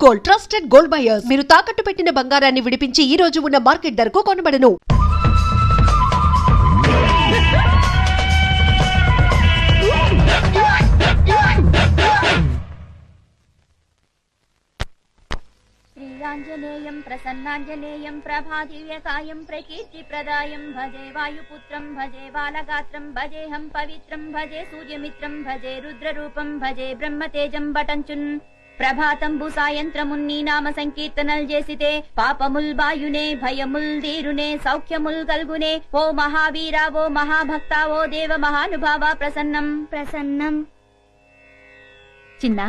Gold, trusted gold buyers. మీరు తాకట్టు పెట్టిన బంగారాన్ని విడిపించి ఈ రోజు ఉన్న మార్కెట్ ధరకు కొనబడను. శ్రీయాంజనేయం ప్రసన్నాంజనేయం ప్రభాదివ్యకాయం ప్రకీర్తిప్రదాయం భజే వాయుపుత్రం భజే బాలగాత్రం భజేహం పవిత్రం భజే సూర్యమిత్రం భజే రుద్రరూపం భజే బ్రహ్మతేజం బటంచున్ ప్రభాతంబు సాయంత్రమున్ నీ నామ సంకీర్తనల్ చేసితే పాపముల్ బాయునే భయముల్ దీరునే సౌఖ్యముల్ గల్గునే ఓ మహావీరా ఓ మహాభక్తా ఓ దేవ మహానుభావ ప్రసన్నం ప్రసన్నం. చిన్న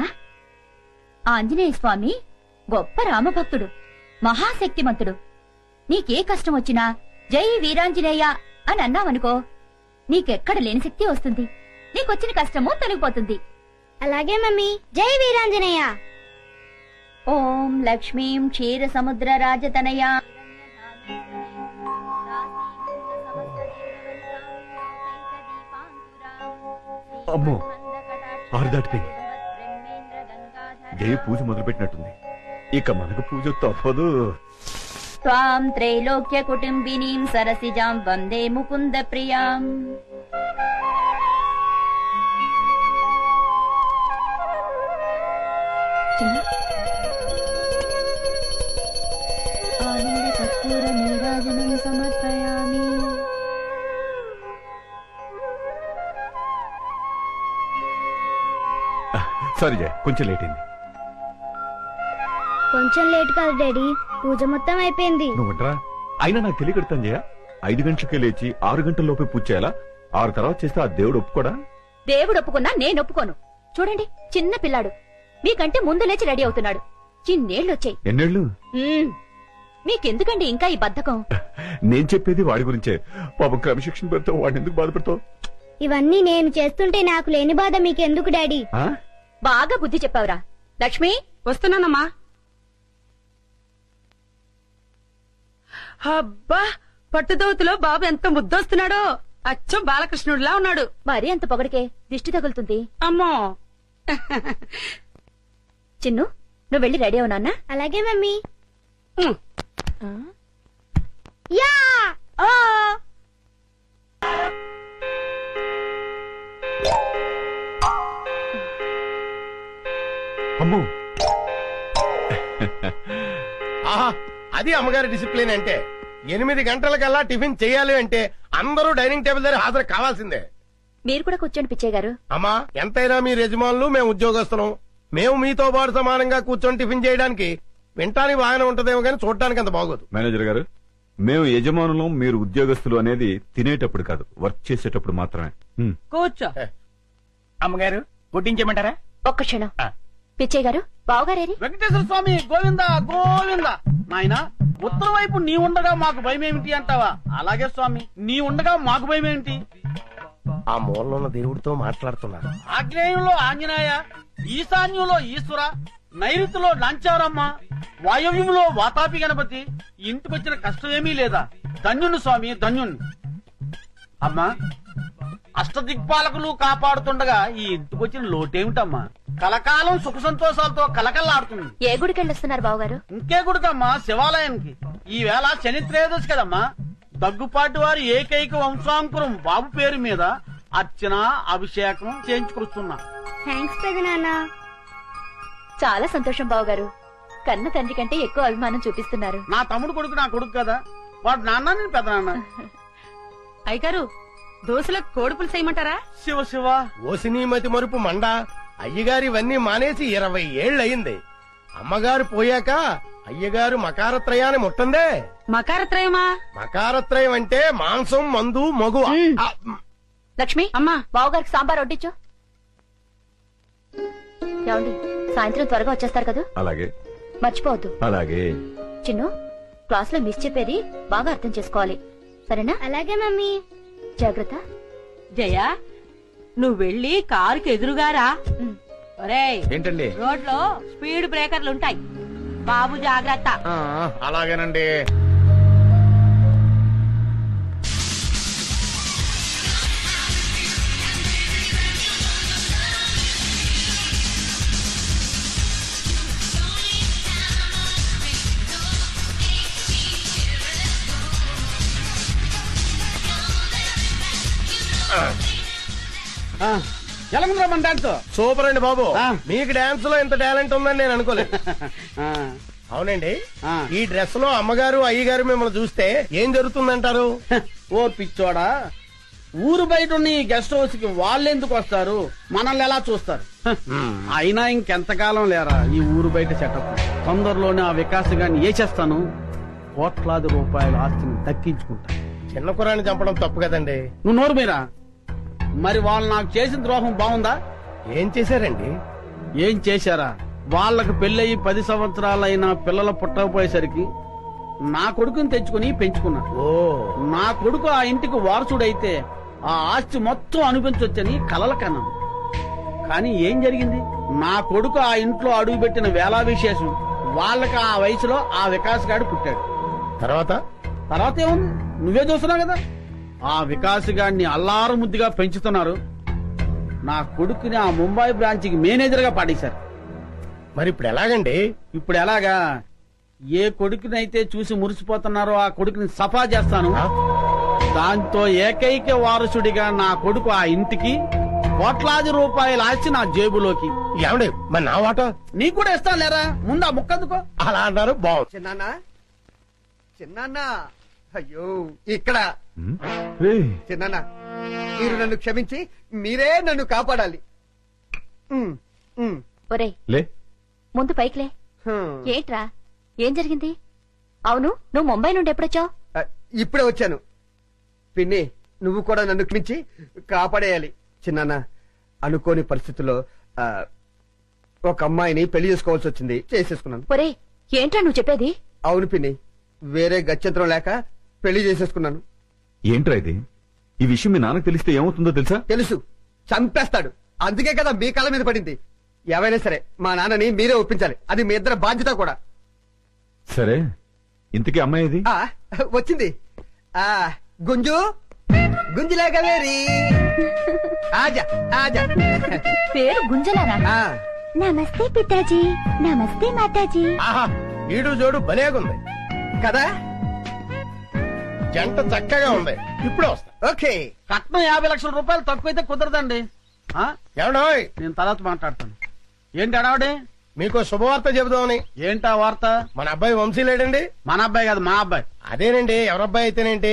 ఆంజనేయ స్వామి గొప్ప రామభక్తుడు, మహాశక్తిమంతుడు. నీకే కష్టం వచ్చినా జై వీరాంజనేయ అని అన్నావనుకో, నీకెక్కడ లేని శక్తి వస్తుంది. నీకొచ్చిన కష్టము తొలగిపోతుంది. అలాగే మమ్మీ, జై వీరాంజనేయ. ఓం లక్ష్మీం క్షీర సముద్ర రాజతనయా అమ్మో, ఆరు దాటిపోయింది. జయ పూజ మొదలుపెట్టినట్టుంది. ఇక మనకు పూజ తప్పదు. త్వాం త్రైలోక్య కుటుంబినీం సరసిజాం వందే ముకుంద ప్రియాం. ఆనంద కర్పూర నీరాజనం సమర్పయామి. సారీ జయ, కొంచెం లేట్ అయింది. కొంచెం లేట్ కాదు డాడీ, పూజ మొత్తం అయిపోయింది. నువ్వుంటరా? అయినా నాకు తెలియకడతాను జయ. 5 గంటలకే లేచి 6 గంటల లోపే పూజ చేయాలా? 6 తర్వాత చేస్తే ఆ దేవుడు ఒప్పుకోడా? దేవుడు ఒప్పుకున్నా నేను ఒప్పుకోను. చూడండి, చిన్న పిల్లాడు మీకంటే ముందు లేచి రెడీ అవుతున్నాడు. చిన్నేళ్లొచ్చాయి. ఎన్నేళ్లు? మీకెందుకండి ఇంకా ఈ బద్ధకం? నేను చెప్పేది వాడి గురించే. పాపం క్రమశిక్షణ పెడతావు, వాడిని ఎందుకు బాధపడతావు? ఇవన్నీ నేను చేస్తుంటే నాకు లేని బాధ మీకెందుకు డాడీ? బాగా బుద్ధి చెప్పావురా. లక్ష్మి, వస్తున్నానమ్మా. అబ్బా, పట్టుదోతులో బాబు ఎంత ముద్దొస్తున్నాడో. అచ్చం బాలకృష్ణుడిలా ఉన్నాడు. మరీ అంత పొగడికే దిష్టి తగులుతుంది. అమ్మో. చిన్ను, నువ్వు వెళ్ళి రెడీ అవు నాన్న. అలాగే మమ్మీ. యా అమ్మో, ఆహా, అది అమ్మగారి డిసిప్లిన్ అంటే. 8 గంటలకల్లా టిఫిన్ చేయాలి అంటే అందరూ డైనింగ్ టేబుల్ దగ్గర హాజరు కావాల్సిందే. మీరు కూడా కూర్చోండి పిచ్చయ్య గారు. అమ్మా, ఎంతైనా మీ యజమానులు, మేము ఉద్యోగస్తులం. మేము మీతో పాటు సమానంగా కూర్చొని టిఫిన్ చేయడానికి వింటానికి బాగానే ఉంటదేమో కానీ చూడటానికి అంత బాగోదు. మేనేజర్ గారు, మేము యజమానులం, మీరు ఉద్యోగస్తులు అనేది తినేటప్పుడు కాదు, వర్క్ చేసేటప్పుడు మాత్రమే. కూర్చో. అమ్మగారు, వడ్డించమంటారా? ఒక్క క్షణం. పిచ్చయ్య గారు, బావగారేరి? వెంకటేశ్వర స్వామి గోవిందా గోవిందా. నాయనా, ఉత్తర వైపు నీ ఉండగా మాకు భయమేమిటి అంటావా? అలాగే స్వామి, నీ ఉండగా మాకు భయమేమిటి? ఆ మూలలో ఉన్న దేవుడితో మాట్లాడుతున్నారు. ఆగ్నేయంలో ఆంజనేయ, ఈశాన్యంలో ఈశ్వర, నైరుతిలో నాంచారమ్మ, వాయవ్యంలో వాతాపి గణపతి. ఇంటికొచ్చిన కష్టమేమీ లేదా? ధన్యుణ్ణి స్వామి, ధన్యుణ్ణి. అమ్మా, అష్టదిక్పాలకులు కాపాడుతుండగా ఈ ఇంటికొచ్చిన లోటేమిటమ్మా? కలకాలం సుఖ సంతోషాలతో కలకల్లాడుతుంది. ఏ గుడికెళ్ళొస్తున్నారు బావగారు? ఇంకే గుడికమ్మా? శివాలయానికి. ఈ వేళ శని త్రయోదశి కదమ్మా. దగ్గుపాటి వారి ఏకైక వంశాంకురం బాబు పేరు మీద అర్చన, అభిషేకం చేయించుకొస్తున్నా. థ్యాంక్స్ పెదనాన్న. చాలా సంతోషం బావగారు. కన్న తండ్రి కంటే ఎక్కువ అభిమానం చూపిస్తున్నారు. నా తమ్ముడు కొడుకు నా కొడుకు కదా, వాడు నాన్న, నేను పెద్ద నాన్న. అయ్యగారు, దోశలకు కోడి పులుసు చేయమంటారా? శివ శివ. ఓసినీమతి మరుపు మండ. అయ్యగారు ఇవన్నీ మానేసి 20 ఏళ్లయింది. అమ్మగారు పోయాక అయ్యగారు మకారత్రయాన్ని ముట్టందే. మకారత్రయమా? మకారత్రయం అంటే మాంసం, మందు, మగువ. లక్ష్మి, అమ్మా, బావగారికి సాంబార్ వడ్డించు. ఏమండి, సాయంత్రం త్వరగా వచ్చేస్తారు కదా? అలాగే. మర్చిపోవద్దు. అలాగే. చిన్ను, క్లాస్ లో మిస్ చెప్పేది బాగా అర్థం చేసుకోవాలి, సరేనా? అలాగే మమ్మీ. జాగ్రత్త. జయ, నువ్వు వెళ్ళి కారుకి ఎదురుగారా. ఒరేయ్, ఏంటండి? రోడ్లో స్పీడ్ బ్రేకర్లుంటాయి, బాబు జాగ్రత్త. అలాగేనండి. ఎలా ఉందిరా మన డాన్స్? సూపర్ అండి బాబు. ఆ. మీకు డాన్స్ లో ఇంత టాలెంట్ ఉందని నేను అనుకోలేదు. ఆ, అవునండి. ఆ. ఈ డ్రెస్ లో అమ్మగారు అయ్యగారు మిమ్మల్ని చూస్తే ఏం జరుగుతుందంటారు? ఓ పిచ్చోడా, ఊరు బయట ఉన్న ఈ గెస్ట్ హౌస్ కి వాళ్ళెందుకు వస్తారు, మనల్ని ఎలా చూస్తారు? అయినా ఇంకెంతకాలం లేరా ఈ ఊరు బయట సెటప్. తొందరలోనే ఆ వికాస్ గారిని చేస్తాను, కోట్లాది రూపాయల ఆస్తిని దక్కించుకుంటా. చిన్న కురాన్ని చంపడం తప్పు కదండి. నువ్వు నోరు మీరా. మరి వాళ్ళు నాకు చేసిన ద్రోహం బాగుందా? ఏం చేశారండి? ఏం చేశారా? వాళ్ళకు పెళ్ళయి 10 సంవత్సరాలైనా పిల్లలు పుట్టకపోయేసరికి నా కొడుకుని తెచ్చుకుని పెంచుకున్నా. ఓ, నా కొడుకు ఆ ఇంటికి వారసుడైతే ఆ ఆస్తి మొత్తం అనిపించొచ్చని కలల కన్నాను. కానీ ఏం జరిగింది? నా కొడుకు ఆ ఇంట్లో అడుగుపెట్టిన వేళా విశేషం వాళ్ళకి ఆ వయసులో ఆ వికాస్ గాడు పుట్టాడు. తర్వాత ఏముంది, నువ్వే చూస్తున్నావు కదా. ఆ వికాస్ గాడిని అల్లారు ముద్దుగా పెంచుతున్నారు. నా కొడుకుని ఆ ముంబై బ్రాంచ్కి మేనేజర్ గా పాడేశారు. మరి ఇప్పుడు ఎలాగండి? ఇప్పుడు ఎలాగా? ఏ కొడుకునైతే చూసి మురిసిపోతున్నారో ఆ కొడుకుని సఫా చేస్తాను. దాంతో ఏకైక వారసుడిగా నా కొడుకు ఆ ఇంటికి, కోట్లాది రూపాయల ఆస్తి నా జేబులోకి. ఏమండి మరి నా వాటా? నీకు కూడా ఇస్తాను లేరా, ముందు ఆ ముక్కందుకో. అలా అన్నారు, బాగుంది. చిన్నాన్న అయ్యో ఇక్కడ చిన్నాన్న, మీరు నన్ను క్షమించి మీరే నన్ను కాపాడాలి. ఒరే లే ముందు పైకిలే. ఏంట్రా, ఏం జరిగింది? అవును, నువ్వు ముంబై నుండి ఎప్పుడొచ్చావు? ఇప్పుడే వచ్చాను. పిన్ని, నువ్వు కూడా నన్ను క్షమించి కాపాడేయాలి. చిన్నాన్న, అనుకోని పరిస్థితుల్లో ఒక అమ్మాయిని పెళ్లి చేసుకోవాల్సి వచ్చింది, చేసేసుకున్నాను. ఒరే ఏంట్రా నువ్వు చెప్పేది? అవును పిన్ని, వేరే గత్యంతరం లేక పెళ్లి చేసేసుకున్నాను. ఏంట్రా ఇది? ఈ విషయం మీ నాన్నకు తెలిస్తే ఏమవుతుందో తెలుసా? తెలుసు, చంపేస్తాడు. అందుకే కదా మీ కాళ్ళ మీద పడింది. ఏవైనా సరే మా నాన్నని మీరే ఒప్పించాలి, అది మీ ఇద్దరు బాధ్యత కూడా. సరే, ఇంతకీ అమ్మాయి ఇది? వచ్చింది. గుంజు గుంజులాగా వేరి ఆజా ఆజా. పేరు గుంజలానా? నమస్తే పితాజీ, నమస్తే మాతాజీ. ఆహా, ఈడు జోడు భలేగుంది కదా, జంట చక్కగా ఉంది. ఇప్పుడే వస్తా. ఓకే. కట్నం 50 లక్షల రూపాయలు తక్కువైతే కుదరదండి. ఏమండోయ్, నేను తర్వాత మాట్లాడతాను. ఏంటి అడావిడి? మీకు శుభవార్త చెబుదామని. ఏంటా వార్త? మన అబ్బాయి వంశీ లేడండి. మన అబ్బాయి కాదు, మా అబ్బాయి. అదేనండి, ఎవరబ్బాయి అయితేనేంటి,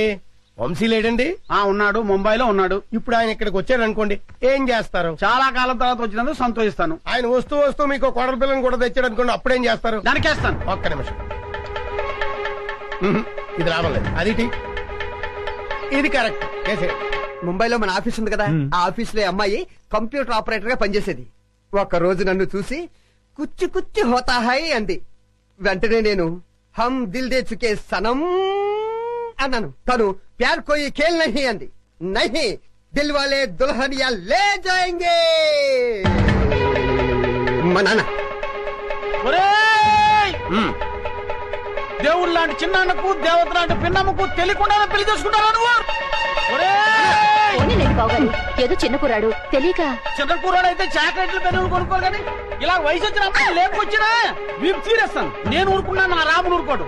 వంశీ లేడండి. ఉన్నాడు, ముంబైలో ఉన్నాడు. ఇప్పుడు ఆయన ఇక్కడికి వచ్చాడు అనుకోండి, ఏం చేస్తారు? చాలా కాలం తర్వాత వచ్చినందుకు సంతోషిస్తాను. ఆయన వస్తూ వస్తూ మీకు కోడల పిల్లని కూడా తెచ్చాడు అనుకోండి, అప్పుడేం చేస్తారు? దానికేస్తాను. ఒక్క నిమిషం. ఇది లాభం లేదు. అది ఇది కరెక్ట్. ముంబైలో మన ఆఫీస్ ఉంది కదా, ఆ ఆఫీస్ లో అమ్మాయి కంప్యూటర్ ఆపరేటర్ గా పనిచేసేది. ఒక రోజు నన్ను చూసి కుచ్చి కుచ్చి హోతా హై అంది. వెంటనే నేను హమ్ దిల్ దే చుకే సనం అన్నాను. తను ప్యార్ కోయి ఖేల్ నహీ అంది. నహీ, దిల్ వాలే దుల్హనియా లే జాయేంగే. మా నాన్న. దేవుడు లాంటి చిన్నాన్నకు, దేవత లాంటి పిన్నమ్మకు తెలియకుండా పెళ్లి చేసుకుంటారా నువ్వు? పోనీలేండి బావగారు, ఏదో చిన్న కుర్రాడు తెలియక. చిన్న కూరడు అయితే చాక్లెట్లు పెన్నులు కొనుక్కోరు కానీ ఇలా వయసు వచ్చిన అమ్మాయి లేకొచ్చినా వీపు తీరేస్తాను. నేను ఊరుకున్నాను, నా రాముడు ఊరుకోడు.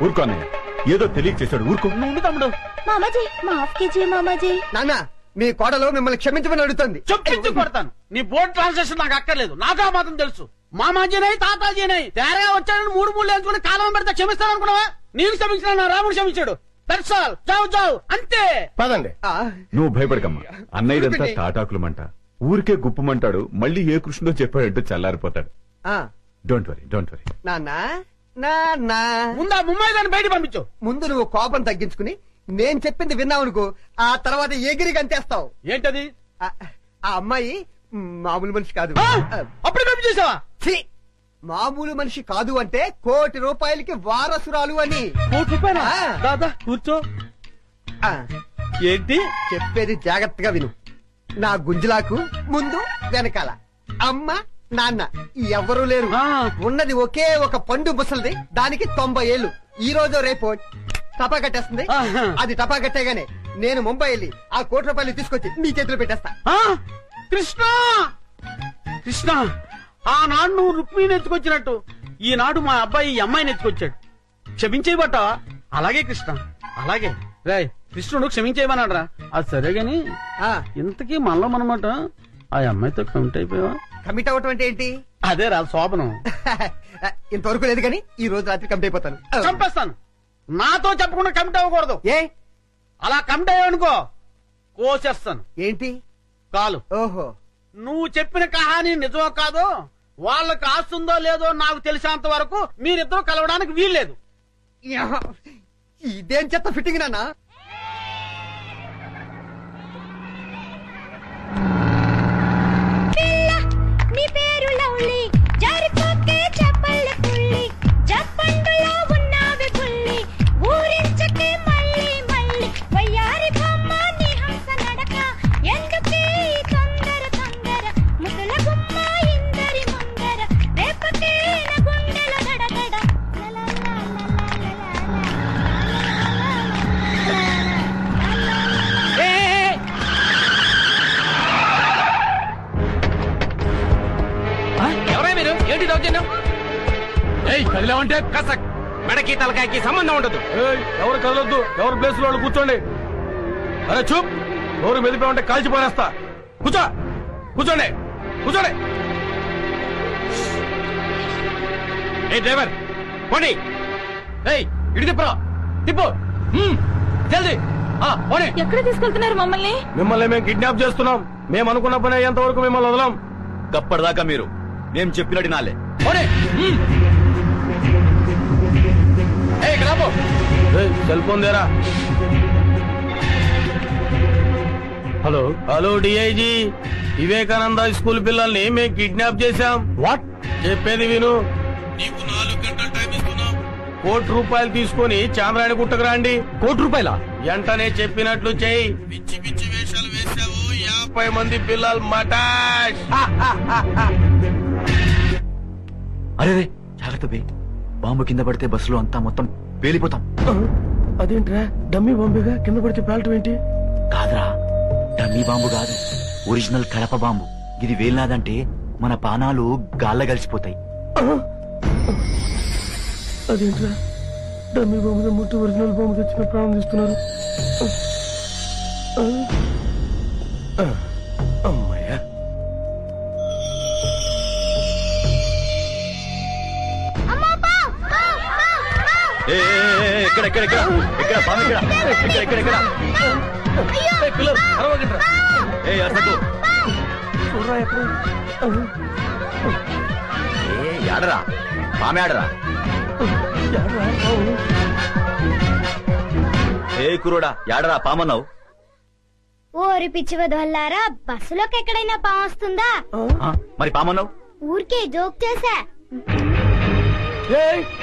ఊరుకోనే, ఏదో తెలియక చేశాడు, ఊరుకో. నువ్వు తమ్ముడు. మామాజీ మాఫ్ కీజియే మామాజీ. నాన్న, మీ కోడలు మిమ్మల్ని క్షమించమని అడుగుతుంది. చెప్పించి కొడతాను. నీ బోర్డు ట్రాన్సాక్షన్ నాకు అక్కర్లేదు, నాకు ఆ మాత్రం తెలుసు. మామాజీనై తాతాజీనై తేరగా వచ్చాడని 3 వేసుకుని కాలం పెడితే క్షమిస్తాను అనుకున్నావా? నీకు క్షమించిన నా రాముడు క్షమించాడు. దర్శాల్ జావు జావు అంతే. పదండి. నువ్వు భయపడకమ్మా, అన్నయ్యదంతా తాటాకులమంట, ఊరికే గుప్పమంటాడు. మళ్ళీ ఏ కృష్ణుడో చెప్పాడంటూ చల్లారిపోతాడు. Don't worry, don't worry. నాన్న, ముందు ఆ ముంబై దాన్ని బయట పంపించు. ముందు నువ్వు కోపం తగ్గించుకుని నేను చెప్పింది విన్నావనుకో, ఆ తర్వాత ఎగిరి గంతేస్తావు. ఏంటది? ఆ అమ్మాయి మామూలు మనిషి కాదు. అప్పుడు పంపించేసావా? మామూలు మనిషి కాదు అంటే ₹1 కోటి వారసురాలు అని. ₹1 కోటి? దాదా కూర్చో. ఏంటి చెప్పేది జాగ్రత్తగా విను. నా గుంజులాకు ముందు వెనకాల అమ్మ నాన్న ఎవరూ లేరు. ఉన్నది ఒకే ఒక పండు ముసలిది, దానికి 90 ఏళ్లు. ఈ రోజు రేపు టపా కట్టేస్తుంది. అది టపా కట్టేగానే నేను ముంబై వెళ్ళి ఆ ₹1 కోటి తీసుకొచ్చి మీ చేతిలో పెట్టేస్తా. కృష్ణ కృష్ణ, ఆనాడు నువ్వు రుక్మిణిని ఎత్తుకొచ్చినట్టు ఈనాడు మా అబ్బాయి ఈ అమ్మాయిని ఎత్తుకొచ్చాడు. క్షమించేయబట్టావా? అలాగే కృష్ణ, అలాగే. రేయ్, కృష్ణుడు క్షమించేయమన్నాడరా. అది సరే గాని ఇంతకీ మనలో మనమాట ఆ అమ్మాయితో కమిట్ అయిపోయావా? కమిట్ అవ్వటం అంటే ఏంటి? అదే రా శోభనం. ఇంతవరకు లేదు కానీ ఈ రోజు రాత్రి కమిట్ అయిపోతాను. చంపేస్తాను. నాతో చెప్పకుండా కమిట్ అవ్వకూడదు. ఏ అలా కమిట్ అయ్యావనుకో కోసేస్తాను. ఏంటి? కాలు. ఓహో, నువ్వు చెప్పిన కహాని నిజమో కాదో, వాళ్ళకి ఆస్తుందో లేదో నాకు తెలిసినంత వరకు మీరిద్దరూ కలవడానికి వీల్లేదు. ఇదేం చెత్త ఫిట్టింగ్ నాన్న. నీ పేరు లవ్లీ జారిపోకే చెప్పల్ల పుల్లి జప్పండులో ఉన్నావి పుల్లి ఊరించకే మళ్ళీ మళ్ళీ వయ్యారి బొమ్మ నీ హంస నడక ఎందుకే ఈ తొందర తొందర ముసల గుమ్మ ఇందరి ముందర రేపకే నా గుండెల గడగడ ఎవరా మీరు? ఏంటి దౌర్జన్యం? కదిలేమంటే కసక్ మెడకి తలకాయకి సంబంధం ఉండదు. ఎవరు కదలొద్దు, ఎవరు ప్లేస్ లో కూర్చోండి. అరే చూప్, ఎవరు మెదిపోమంటే కాల్చిపోనేస్తా. కూర్చో, కూర్చోండి, కూర్చోండి. ఏ డ్రైవర్ పోనీ, ఇటు తిప్పరా, తిప్పు జల్దీ. పోనీ. ఎక్కడ తీసుకెళ్తున్నారు మమ్మల్ని? మిమ్మల్ని మేము కిడ్నాప్ చేస్తున్నాం. మేము అనుకున్న పని అయ్యేంత వరకు మిమ్మల్ని వదలం. గప్పటిదాకా మీరు నేను చెప్పినట్టు నాలే. సెల్ ఫోన్ దేరా. Hello hello DIG, Vivekananda school పిల్లల్ని మేము కిడ్నాప్ చేశాం. వాట్? చెప్పేది విను. నీకు 4 గంటలు టైం ఇస్తున్నాం. ₹1,00,000 తీసుకొని చాంద్రాయణ గుట్టకు రండి. ₹1,00,000? వెంటనే చెప్పినట్లు చెయ్యి. పిచ్చి పిచ్చి వేషాలు వేశావు. 50 మంది పిల్లలు మటాష్. అరే జాగ్రత్త బే, బాంబు కింద పడితే బస్సులో అంతా మొత్తం పేలిపోతాం. అదేంట్రా, డమ్మీ బాంబేగా, కింద పడితే పేలటం ఏంటి? కాదురా, డమ్మీ బాంబు కాదు, ఒరిజినల్ కడప బాంబు. ఇది వేలినాదంటే మన పానాలు గాల్ల కలిసిపోతాయి. అదేంట్రా, డమ్మీ బాంబు ముట్టి ఒరిజినల్ బాంబు తెచ్చిన ప్రాణం తీస్తున్నారు. అమ్మాయ్యా. ఎక్కడ ఎక్కడ ఎక్కడ ఎక్కడ బాంబు ఎక్కడ ఎక్కడ ఎక్కడ ఎక్కడ పిల్లలు అరవగంటరా. అసలు చూడరా ఎక్కడ. ఆడరా బామె ఆడరా. కురోడా యాడరా పామన్నావు? ఓరి పిచ్చి వదల్లారా, బస్సులోకి ఎక్కడైనా పాము వస్తుందా? మరి పామన్నావు? ఊరికే జోక్ చేశా.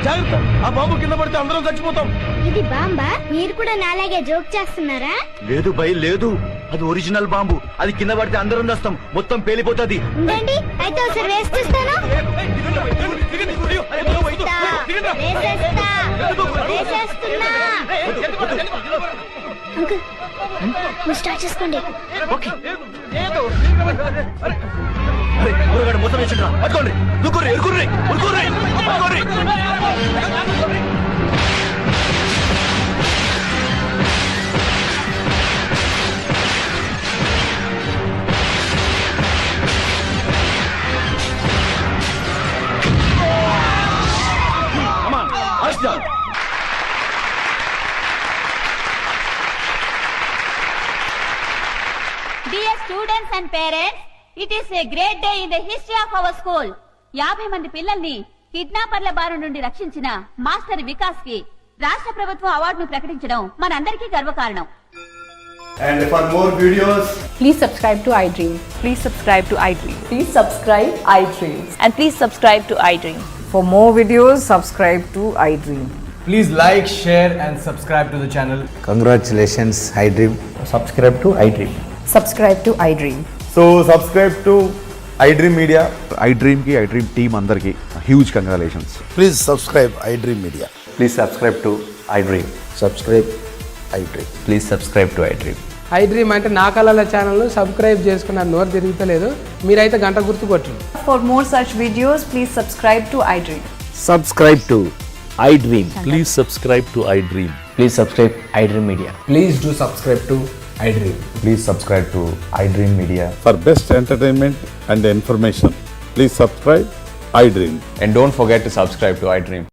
జాగ్రత్త, ఆ బాంబు కింద పడితే అందరం చచ్చిపోతాం. ఇది బాంబా? మీరు కూడా నాలాగే జోక్ చేస్తున్నారా? లేదు భయ్ లేదు, అది ఒరిజినల్ బాంబు. అది కింద పడితే అందరం వస్తాం, మొత్తం పేలిపోతుంది. ఉండండి, అయితే ఒకసారి వేసి చూస్తాను. వేసేస్తున్నా. అంకుల్, మీరు స్టార్ట్ చేసుకోండి. మొత్తం వేసిండ్రా, పట్టుకోండి. దుక్కుర్రి ఎరుకుర్రి ఉరుకుర్రి పట్టుకోండి. Dear students and parents, it is a great day in the history of our school. 50 మంది పిల్లల్ని కిడ్నాపర్ల బారి నుండి రక్షించిన మాస్టర్ వికాస్ కి రాష్ట్ర ప్రభుత్వం అవార్డును ప్రకటించడం మనందరికీ గర్వకారణం. And for more videos, please subscribe to iDream. Please subscribe to iDream. Please subscribe iDream. And please subscribe to iDream. For more videos, subscribe to iDream. please like, share and subscribe to the channel. Congratulations, iDream. Subscribe to iDream. Subscribe to iDream. So subscribe to iDream Media. iDream ki iDream team andarki huge congratulations. Please subscribe iDream Media. Please subscribe to iDream. Subscribe iDream. Please subscribe to iDream. iDream అంటే నా కళల channel subscribe చేసుకున్న నోరు తిరుగుతలేదు, మీరైతే గంట గుర్తు కొట్టండి. For more such videos, please subscribe to iDream. Subscribe to iDream. Please subscribe to iDream. Please subscribe iDream Media. Please do subscribe to iDream. Please subscribe to iDream Media. For best entertainment and information, please subscribe iDream. And don't forget to subscribe to iDream.